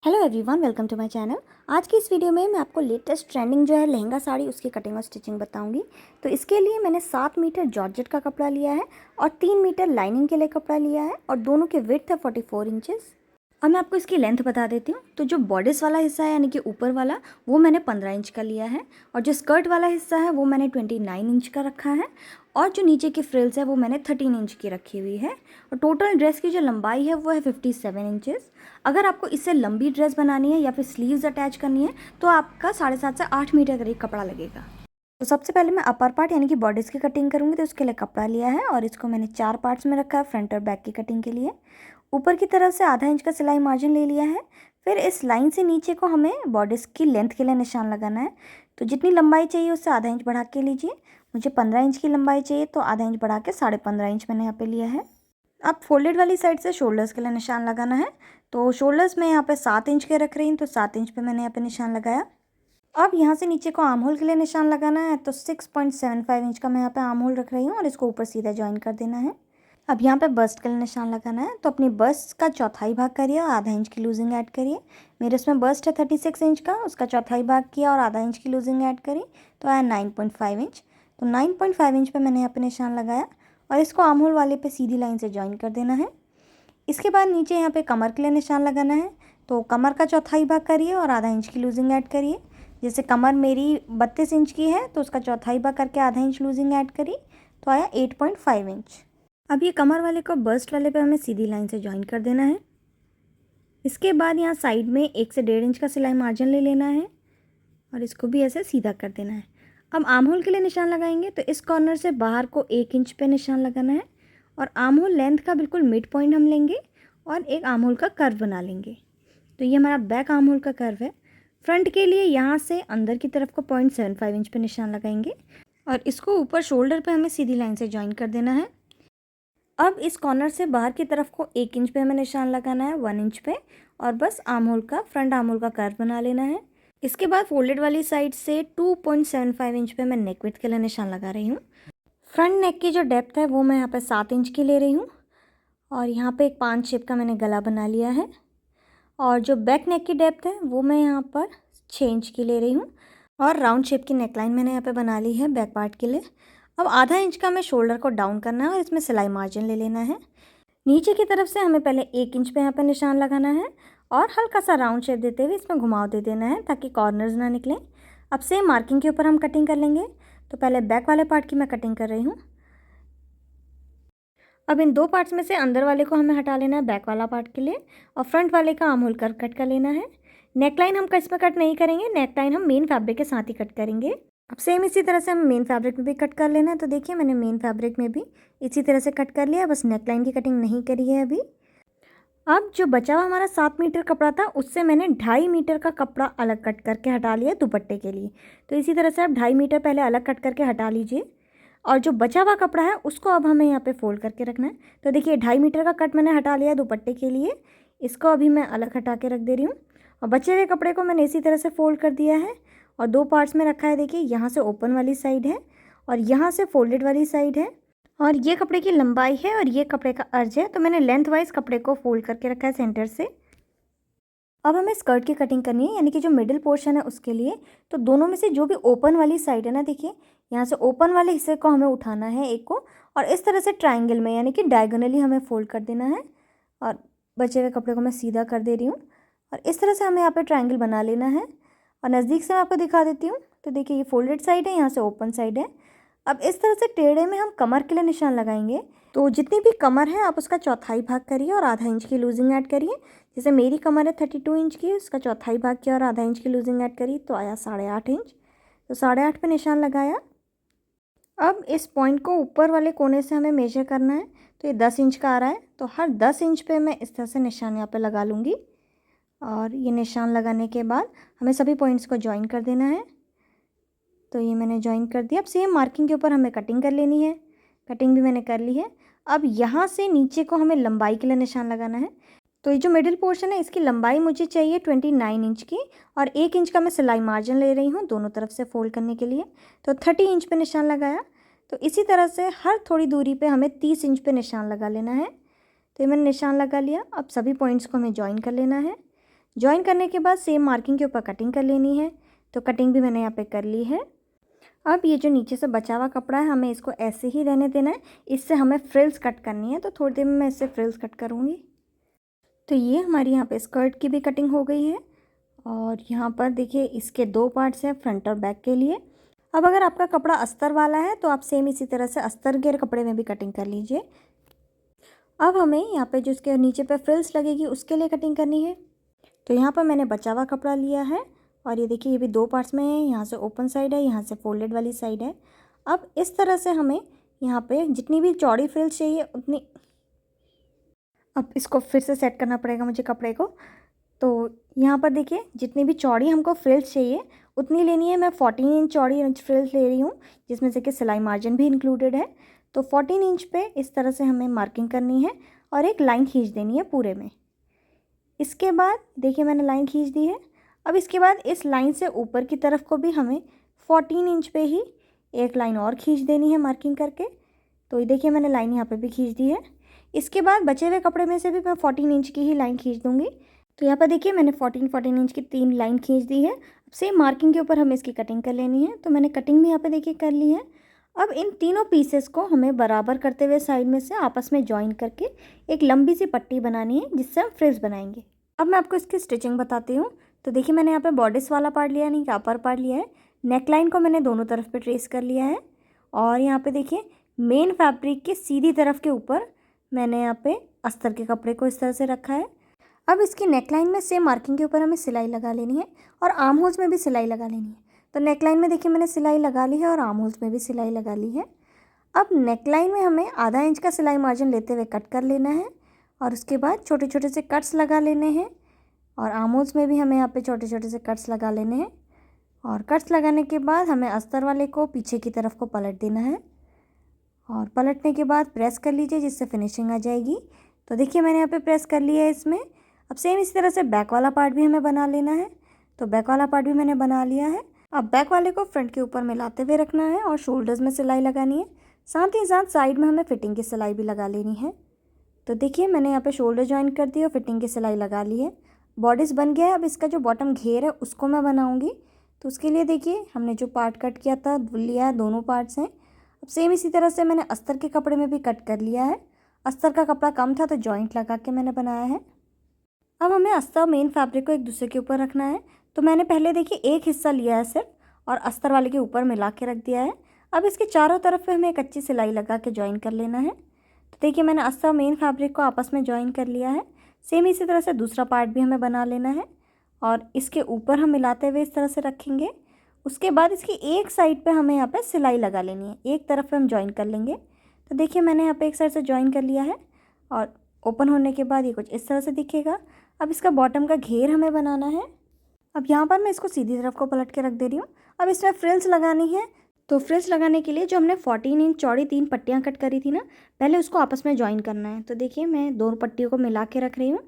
Hello everyone, welcome to my channel. आज की इस वीडियो में मैं आपको लेटेस्ट ट्रेंडिंग जो है लहंगा साड़ी उसकी कटिंग और स्टिचिंग बताऊंगी। तो इसके लिए मैंने 7 मीटर जॉर्जेट का कपड़ा लिया है और 3 मीटर लाइनिंग के लिए कपड़ा लिया है और दोनों के विड्थ है 44 इंचेस। अब मैं आपको इसकी लेंथ बता देती हूँ। तो जो बॉडिस वाला हिस्सा है यानी कि ऊपर वाला वो मैंने 15 इंच का लिया है और जो स्कर्ट वाला हिस्सा है वो मैंने 29 इंच का रखा है और जो नीचे की फ्रिल्स है वो मैंने 13 इंच की रखी हुई है और टोटल ड्रेस की जो लंबाई है वो है 57 इंचेस। अगर आपको इससे लंबी ड्रेस बनानी है या फिर स्लीव्स अटैच करनी है तो आपका 7.5 से 8 मीटर करीब कपड़ा लगेगा। तो सबसे पहले मैं अपर पार्ट यानी कि बॉडीज़ की कटिंग करूँगी। तो उसके लिए कपड़ा लिया है और इसको मैंने 4 पार्ट्स में रखा है फ्रंट और बैक की कटिंग के लिए। ऊपर की तरफ से आधा इंच का सिलाई मार्जिन ले लिया है। फिर इस लाइन से नीचे को हमें बॉडीज़ की लेंथ के लिए निशान लगाना है। तो जितनी लंबाई चाहिए उससे आधा इंच बढ़ा के लीजिए। मुझे 15 इंच की लंबाई चाहिए तो आधा इंच बढ़ा के 15.5 इंच मैंने यहाँ पे लिया है। अब फोल्डेड वाली साइड से शोल्डर्स के लिए निशान लगाना है। तो शोल्डर्स मैं यहाँ पे 7 इंच के रख रही हूँ तो 7 इंच पे मैंने यहाँ पे निशान लगाया। अब यहाँ से नीचे को आर्म होल के लिए निशान लगाना है। तो 6.75 इंच का मैं यहाँ पे आर्म होल रख रही हूँ और इसको ऊपर सीधा ज्वाइन कर देना है। अब यहाँ पे बस्ट के लिए निशान लगाना है। तो अपनी बस्ट का चौथाई भाग करिए और आधा इंच की लूजिंग ऐड करिए। मेरे इसमें बस्ट है 36 इंच का, उसका चौथाई भाग किया और आधा इंच की लूजिंग ऐड करी तो आया 9.5 इंच। तो 9.5 इंच पे मैंने यहाँ पे निशान लगाया और इसको आर्म होल वाले पे सीधी लाइन से ज्वाइन कर देना है। इसके बाद नीचे यहाँ पे कमर के लिए निशान लगाना है। तो कमर का चौथाई भाग करिए और आधा इंच की लूजिंग ऐड करिए। जैसे कमर मेरी 32 इंच की है तो उसका चौथाई भाग करके आधा इंच लूजिंग ऐड करी तो आया 8.5 इंच। अब ये कमर वाले को बस्ट वाले पे हमें सीधी लाइन से ज्वाइन कर देना है। इसके बाद यहाँ साइड में 1 से 1.5 इंच का सिलाई मार्जिन ले लेना है और इसको भी ऐसे सीधा कर देना है। अब आर्म होल के लिए निशान लगाएंगे तो इस कॉर्नर से बाहर को 1 इंच पे निशान लगाना है और आर्म होल लेंथ का बिल्कुल मिड पॉइंट हम लेंगे और एक आर्म होल का कर्व बना लेंगे। तो ये हमारा बैक आर्म होल का कर्व है। फ्रंट के लिए यहाँ से अंदर की तरफ को 0.75 इंच पे निशान लगाएंगे और इसको ऊपर शोल्डर पे हमें सीधी लाइन से ज्वाइन कर देना है। अब इस कॉर्नर से बाहर की तरफ को 1 इंच पे हमें निशान लगाना है 1 इंच पे और बस आर्म होल का फ्रंट आर्म होल का कर्व बना लेना है। इसके बाद फोल्डेड वाली साइड से 2.75 इंच पे मैं नेक विड्थ के लिए निशान लगा रही हूँ। फ्रंट नेक की जो डेप्थ है वो मैं यहाँ पे 7 इंच की ले रही हूँ और यहाँ पे एक 5 शेप का मैंने गला बना लिया है और जो बैक नेक की डेप्थ है वो मैं यहाँ पर 6 इंच की ले रही हूँ और राउंड शेप की नेकलाइन मैंने यहाँ पे बना ली है बैक पार्ट के लिए। अब आधा इंच का हमें शोल्डर को डाउन करना है और इसमें सिलाई मार्जिन ले लेना है। नीचे की तरफ से हमें पहले 1 इंच पे यहाँ पे निशान लगाना है और हल्का सा राउंड शेप देते हुए इसमें घुमाव दे देना है ताकि कॉर्नर्स ना निकलें। अब सेम मार्किंग के ऊपर हम कटिंग कर लेंगे। तो पहले बैक वाले पार्ट की मैं कटिंग कर रही हूँ। अब इन 2 पार्ट्स में से अंदर वाले को हमें हटा लेना है बैक वाला पार्ट के लिए और फ्रंट वाले का आर्म होल कर कट कर लेना है। नेकलाइन हम इसमें कट नहीं करेंगे, नेकलाइन हम मेन फैब्रिक के साथ ही कट करेंगे। अब सेम इसी तरह से हमें मेन फैब्रिक में भी कट कर लेना है। तो देखिए मैंने मेन फैब्रिक में भी इसी तरह से कट कर लिया, बस नेकलाइन की कटिंग नहीं करी है अभी। अब जो बचा हुआ हमारा 7 मीटर कपड़ा था उससे मैंने 2.5 मीटर का कपड़ा अलग कट करके हटा लिया दुपट्टे के लिए। तो इसी तरह से आप 2.5 मीटर पहले अलग कट करके हटा लीजिए और जो बचा हुआ कपड़ा है उसको अब हमें यहाँ पे फोल्ड करके रखना है। तो देखिए 2.5 मीटर का कट मैंने हटा लिया दुपट्टे के लिए, इसको अभी मैं अलग हटा के रख दे रही हूँ और बचे हुए कपड़े को मैंने इसी तरह से फोल्ड कर दिया है और 2 पार्ट्स में रखा है। देखिए यहाँ से ओपन वाली साइड है और यहाँ से फोल्डेड वाली साइड है और ये कपड़े की लंबाई है और ये कपड़े का अर्ज है। तो मैंने लेंथ वाइज कपड़े को फोल्ड करके रखा है सेंटर से। अब हमें स्कर्ट की कटिंग करनी है यानी कि जो मिडिल पोर्शन है उसके लिए। तो दोनों में से जो भी ओपन वाली साइड है ना, देखिए यहाँ से ओपन वाले हिस्से को हमें उठाना है एक को और इस तरह से ट्रायंगल में यानी कि डायगोनली हमें फोल्ड कर देना है और बचे हुए कपड़े को मैं सीधा कर दे रही हूँ और इस तरह से हमें यहाँ पे ट्रायंगल बना लेना है। और नज़दीक से मैं आपको दिखा देती हूँ। तो देखिए ये फोल्डेड साइड है, यहाँ से ओपन साइड है। अब इस तरह से टेढ़े में हम कमर के लिए निशान लगाएंगे। तो जितनी भी कमर है आप उसका चौथाई भाग करिए और आधा इंच की लूजिंग ऐड करिए। जैसे मेरी कमर है 32 इंच की, उसका चौथाई भाग किया और आधा इंच की लूजिंग ऐड करी तो आया 8.5 इंच। तो 8.5 पे निशान लगाया। अब इस पॉइंट को ऊपर वाले कोने से हमें मेजर करना है। तो ये 10 इंच का आ रहा है तो हर 10 इंच पे मैं इस तरह से निशान यहाँ पे लगा लूँगी और ये निशान लगाने के बाद हमें सभी पॉइंट्स को ज्वाइन कर देना है। तो ये मैंने ज्वाइन कर दिया। अब सेम मार्किंग के ऊपर हमें कटिंग कर लेनी है। कटिंग भी मैंने कर ली है। अब यहाँ से नीचे को हमें लंबाई के लिए निशान लगाना है। तो ये जो मिडिल पोर्शन है इसकी लंबाई मुझे चाहिए 29 इंच की और 1 इंच का मैं सिलाई मार्जिन ले रही हूँ दोनों तरफ से फोल्ड करने के लिए। तो 30 इंच पे निशान लगाया। तो इसी तरह से हर थोड़ी दूरी पे हमें 30 इंच पे निशान लगा लेना है। तो ये मैंने निशान लगा लिया। अब सभी पॉइंट्स को हमें ज्वाइन कर लेना है। जॉइन करने के बाद सेम मार्किंग के ऊपर कटिंग कर लेनी है। तो कटिंग भी मैंने यहाँ पे कर ली है। अब ये जो नीचे से बचा हुआ कपड़ा है हमें इसको ऐसे ही रहने देना है। इससे हमें फ्रिल्स कट करनी है, तो थोड़ी देर में मैं इससे फ्रिल्स कट करूँगी। तो ये हमारी यहाँ पे स्कर्ट की भी कटिंग हो गई है। और यहाँ पर देखिए इसके 2 पार्ट्स हैं, फ्रंट और बैक के लिए। अब अगर आपका कपड़ा अस्तर वाला है तो आप सेम इसी तरह से अस्तर के कपड़े में भी कटिंग कर लीजिए। अब हमें यहाँ पे जो इसके नीचे पे फ्रिल्स लगेगी उसके लिए कटिंग करनी है। तो यहाँ पर मैंने बचा हुआ कपड़ा लिया है और ये देखिए ये भी 2 पार्ट्स में है। यहाँ से ओपन साइड है, यहाँ से फोल्डेड वाली साइड है। अब इस तरह से हमें यहाँ पे जितनी भी चौड़ी फ्रिल्स चाहिए उतनी, अब इसको फिर से सेट करना पड़ेगा मुझे कपड़े को। तो यहाँ पर देखिए जितनी भी चौड़ी हमको फ्रिल्स चाहिए उतनी लेनी है। मैं 14 इंच चौड़ी फ्रिल्स ले रही हूँ, जिसमें से कि सिलाई मार्जिन भी इंक्लूडेड है। तो 14 इंच पे इस तरह से हमें मार्किंग करनी है और एक लाइन खींच देनी है पूरे में। इसके बाद देखिए मैंने लाइन खींच दी है। अब इसके बाद इस लाइन से ऊपर की तरफ को भी हमें 14 इंच पे ही एक लाइन और खींच देनी है मार्किंग करके। तो ये देखिए मैंने लाइन यहाँ पे भी खींच दी है। इसके बाद बचे हुए कपड़े में से भी मैं 14 इंच की ही लाइन खींच दूँगी। तो यहाँ पर देखिए मैंने 14 इंच की 3 लाइन खींच दी है। अब सेम मार्किंग के ऊपर हमें इसकी कटिंग कर लेनी है। तो मैंने कटिंग भी यहाँ पे देखिए कर ली है। अब इन तीनों पीसेस को हमें बराबर करते हुए साइड में से आपस में जॉइन करके एक लंबी सी पट्टी बनानी है, जिससे हम फ्रिल्स बनाएंगे। अब मैं आपको इसकी स्टिचिंग बताती हूँ। तो देखिए मैंने यहाँ पे बॉडिस वाला पार्ट लिया है, नहीं कि अपर पार्ट लिया है। नेक लाइन को मैंने दोनों तरफ पे ट्रेस कर लिया है और यहाँ पे देखिए मेन फैब्रिक के सीधी तरफ के ऊपर मैंने यहाँ पे अस्तर के कपड़े को इस तरह से रखा है। अब इसकी नेकलाइन में सेम मार्किंग के ऊपर हमें सिलाई लगा लेनी है और आर्म होल्स में भी सिलाई लगा लेनी है। तो नेकलाइन में देखिए मैंने सिलाई लगा ली है और आर्म होल्स में भी सिलाई लगा ली है। अब नेकलाइन में हमें आधा इंच का सिलाई मार्जिन लेते हुए कट कर लेना है और उसके बाद छोटे छोटे से कट्स लगा लेने हैं। और आर्म होल्स में भी हमें यहाँ पे छोटे छोटे से कट्स लगा लेने हैं। और कट्स लगाने के बाद हमें अस्तर वाले को पीछे की तरफ को पलट देना है और पलटने के बाद प्रेस कर लीजिए, जिससे फिनिशिंग आ जाएगी। तो देखिए मैंने यहाँ पे प्रेस कर लिया है इसमें। अब सेम इसी तरह से बैक वाला पार्ट भी हमें बना लेना है। तो बैक वाला पार्ट भी मैंने बना लिया है। अब बैक वाले को फ्रंट के ऊपर मिलाते हुए रखना है और शोल्डर्स में सिलाई लगानी है। साथ ही साथ साइड में हमें फिटिंग की सिलाई भी लगा लेनी है। तो देखिए मैंने यहाँ पे शोल्डर ज्वाइन कर दी और फिटिंग की सिलाई लगा ली है। बॉडीज़ बन गया है। अब इसका जो बॉटम घेर है उसको मैं बनाऊँगी। तो उसके लिए देखिए हमने जो पार्ट कट किया था लिया है, दोनों पार्ट्स हैं। अब सेम इसी तरह से मैंने अस्तर के कपड़े में भी कट कर लिया है। अस्तर का कपड़ा कम था तो जॉइंट लगा के मैंने बनाया है। अब हमें अस्तर मेन फैब्रिक को एक दूसरे के ऊपर रखना है। तो मैंने पहले देखिए एक हिस्सा लिया है सिर्फ और अस्तर वाले के ऊपर मिला के रख दिया है। अब इसके चारों तरफ पे हमें एक अच्छी सिलाई लगा के ज्वाइन कर लेना है। तो देखिए मैंने अस्तर मेन फैब्रिक को आपस में ज्वाइन कर लिया है। सेम इसी तरह से दूसरा पार्ट भी हमें बना लेना है और इसके ऊपर हम मिलाते हुए इस तरह से रखेंगे। उसके बाद इसकी एक साइड पे हमें यहाँ पे सिलाई लगा लेनी है, एक तरफ पे हम ज्वाइन कर लेंगे। तो देखिए मैंने यहाँ पे एक साइड से ज्वाइन कर लिया है और ओपन होने के बाद ये कुछ इस तरह से दिखेगा। अब इसका बॉटम का घेर हमें बनाना है। अब यहाँ पर मैं इसको सीधी तरफ को पलट के रख दे रही हूँ। अब इसमें फ्रिल्स लगानी है। तो फ्रिल्स लगाने के लिए जो हमने 14 इंच चौड़ी 3 पट्टियाँ कट करी थी ना, पहले उसको आपस में ज्वाइन करना है। तो देखिए मैं दोनों पट्टियों को मिला के रख रही हूँ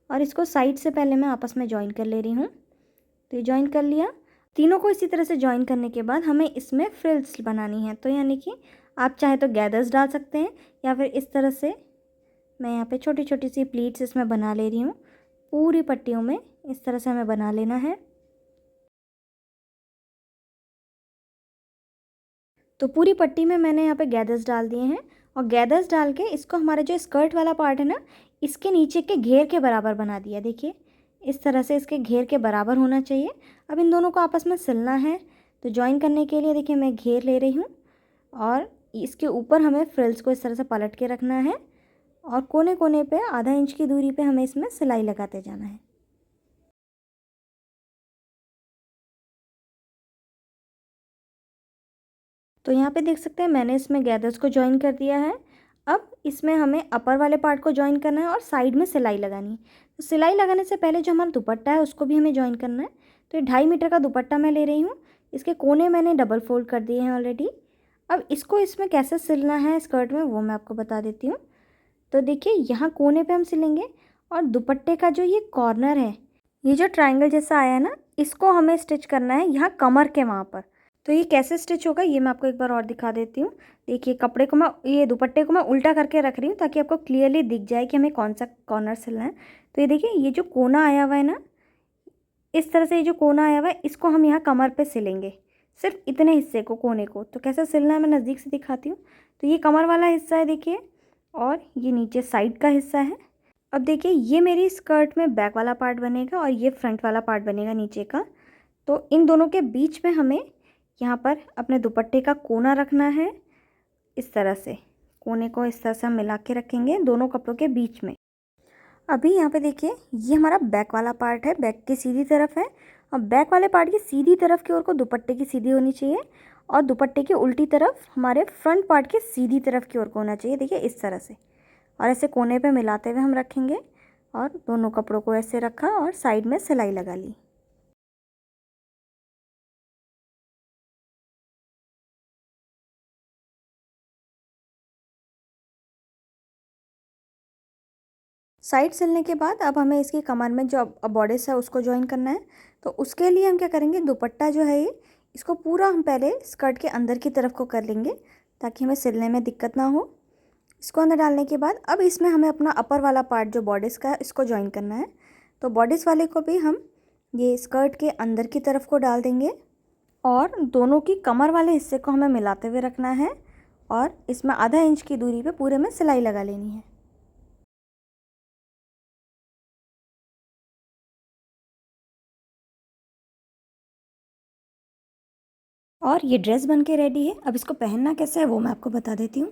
और इसको साइड से पहले मैं आपस में ज्वाइन कर ले रही हूँ। तो ये ज्वाइन कर लिया। तीनों को इसी तरह से ज्वाइन करने के बाद हमें इसमें फ्रिल्स बनानी है। तो यानी कि आप चाहे तो गैदर्स डाल सकते हैं या फिर इस तरह से मैं यहाँ पे छोटी छोटी सी प्लीट्स इसमें बना ले रही हूँ। पूरी पट्टियों में इस तरह से हमें बना लेना है। तो पूरी पट्टी में मैंने यहाँ पे गैदर्स डाल दिए हैं और गैदर्स डाल के इसको हमारा जो स्कर्ट वाला पार्ट है ना, इसके नीचे के घेर के बराबर बना दिया। देखिए इस तरह से इसके घेर के बराबर होना चाहिए। अब इन दोनों को आपस में सिलना है। तो ज्वाइन करने के लिए देखिए मैं घेर ले रही हूँ और इसके ऊपर हमें फ्रिल्स को इस तरह से पलट के रखना है और कोने कोने पे आधा इंच की दूरी पे हमें इसमें सिलाई लगाते जाना है। तो यहाँ पे देख सकते हैं मैंने इसमें गैदर्स को ज्वाइन कर दिया है। अब इसमें हमें अपर वाले पार्ट को ज्वाइन करना है और साइड में सिलाई लगानी है। तो सिलाई लगाने से पहले जो हमारा दुपट्टा है उसको भी हमें ज्वाइन करना है। तो ये 2.5 मीटर का दुपट्टा मैं ले रही हूँ। इसके कोने मैंने डबल फोल्ड कर दिए हैं ऑलरेडी। अब इसको इसमें कैसे सिलना है स्कर्ट में वो मैं आपको बता देती हूँ। तो देखिए यहाँ कोने पे हम सिलेंगे और दुपट्टे का जो ये कॉर्नर है, ये जो ट्रायंगल जैसा आया है ना, इसको हमें स्टिच करना है यहाँ कमर के वहाँ पर। तो ये कैसे स्टिच होगा ये मैं आपको एक बार और दिखा देती हूँ। देखिए कपड़े को मैं, ये दुपट्टे को मैं उल्टा करके रख रही हूँ ताकि आपको क्लियरली दिख जाए कि हमें कौन सा कॉर्नर सिलना है। तो ये देखिए ये जो कोना आया हुआ है ना, इस तरह से ये जो कोना आया हुआ है इसको हम यहाँ कमर पे सिलेंगे, सिर्फ इतने हिस्से को, कोने को। तो कैसे सिलना है मैं नज़दीक से दिखाती हूँ। तो ये कमर वाला हिस्सा है देखिए, और ये नीचे साइड का हिस्सा है। अब देखिए ये मेरी स्कर्ट में बैक वाला पार्ट बनेगा और ये फ्रंट वाला पार्ट बनेगा नीचे का। तो इन दोनों के बीच में हमें यहाँ पर अपने दुपट्टे का कोना रखना है। इस तरह से कोने को इस तरह से हम मिला के रखेंगे दोनों कपड़ों के बीच में। अभी यहाँ पे देखिए ये हमारा बैक वाला पार्ट है, बैक की सीधी तरफ है, और बैक वाले पार्ट की सीधी तरफ की ओर को दुपट्टे की सीधी होनी चाहिए, और दुपट्टे की उल्टी तरफ हमारे फ्रंट पार्ट के सीधी तरफ की ओर को होना चाहिए। देखिए इस तरह से, और ऐसे कोने पे मिलाते हुए हम रखेंगे, और दोनों कपड़ों को ऐसे रखा और साइड में सिलाई लगा ली। साइड सिलने के बाद अब हमें इसकी कमर में जो बॉडिस है उसको ज्वाइन करना है। तो उसके लिए हम क्या करेंगे, दुपट्टा जो है ये, इसको पूरा हम पहले स्कर्ट के अंदर की तरफ को कर लेंगे ताकि हमें सिलने में दिक्कत ना हो। इसको अंदर डालने के बाद अब इसमें हमें अपना अपर वाला पार्ट जो बॉडिस का है इसको ज्वाइन करना है। तो बॉडिस वाले को भी हम ये स्कर्ट के अंदर की तरफ को डाल देंगे, और दोनों की कमर वाले हिस्से को हमें मिलाते हुए रखना है, और इसमें आधा इंच की दूरी पे पूरे में सिलाई लगा लेनी है। और ये ड्रेस बन के रेडी है। अब इसको पहनना कैसे है वो मैं आपको बता देती हूँ।